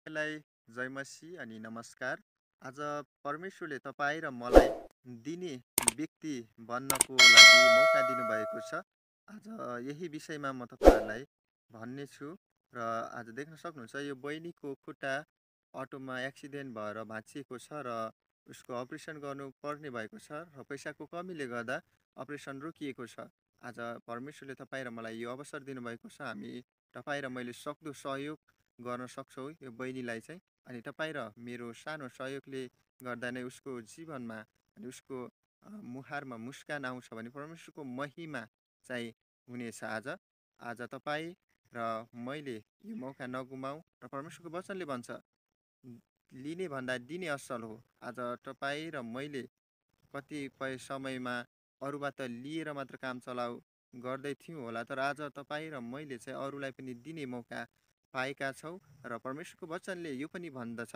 सबैलाई जय मसी अनि नमस्कार। आज परमेश्वरले तपाईँ र मलाई दिने व्यक्ति बन्नको लागि मौका दिनुभएको छ। आज यही विषयमा म तपाईँहरूलाई भन्ने छु र आज देख्न सक्नुहुन्छ यो बहिनीको खुट्टा अटोमा एक्सिडेन्ट भएर भाँचिएको छ र उसको अपरेसन गर्नुपर्ने भएको छ र पैसाको कमीले गर्दा अपरेसन रोकिएको छ। आज परमेश्वरले तपाईँ र मलाई यो अवसर दिनुभएको छ। हामी तपाईँ र मैले सक्दो सहयोग गर्न सक्छौँ यो बहिनीलाई चाहिँ। अनि तपाईँ र मेरो सानो सहयोगले गर्दा नै उसको जीवनमा अनि उसको मुहारमा मुस्कान आउँछ भने परमेश्वरको महिमा चाहिँ हुनेछ। आज आज तपाईँ र मैले यो मौका नगुमाउँ र परमेश्वरको वचनले भन्छ लिने भन्दा दिने असल हो। आज तपाईँ र मैले कतिपय समयमा अरूबाट लिएर मात्र काम चलाउ गर्दै थियौँ होला, तर आज तपाईँ र मैले चाहिँ अरूलाई पनि दिने मौका पाएका छौँ र परमेश्वरको वचनले यो पनि भन्दछ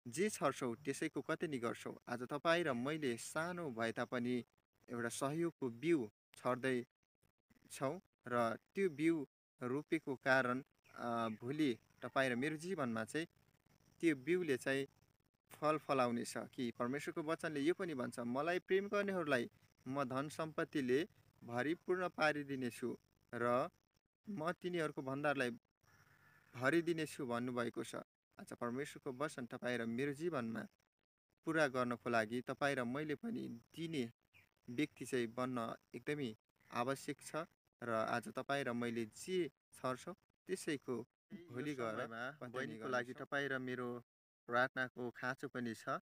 जे छर्छौ त्यसैको कति गर्छौ। आज तपाईँ र मैले सानो भए तापनि एउटा सहयोगको बिउ छर्दैछौँ र त्यो बिउ रोपेको कारण भोलि तपाईँ र मेरो जीवनमा चाहिँ त्यो बिउले चाहिँ फल फलाउनेछ। कि परमेश्वरको वचनले यो पनि भन्छ मलाई प्रेम गर्नेहरूलाई म धन सम्पत्तिले भरिपूर्ण पारिदिनेछु र म तिनीहरूको भण्डारलाई भरिदिनेछु भन्नुभएको छ। आज परमेश्वरको वचन तपाईँ र मेरो जीवनमा पुरा गर्नको लागि तपाईँ र मैले पनि दिने व्यक्ति चाहिँ बन्न एकदमै आवश्यक छ। र आज तपाईँ र मैले जे छर्छौँ त्यसैको भोलि गएर बहिनीको लागि तपाईँ र मेरो प्रार्थनाको खाँचो पनि छ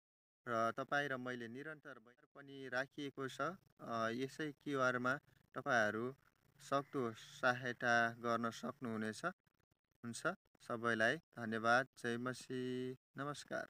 र तपाईँ र मैले निरन्तर पनि राखिएको छ। यसै क्युआरमा तपाईँहरू सक्दो सहायता गर्न सक्नुहुनेछ। हुन्छ, सबैलाई धन्यवाद। जय मसी, नमस्कार।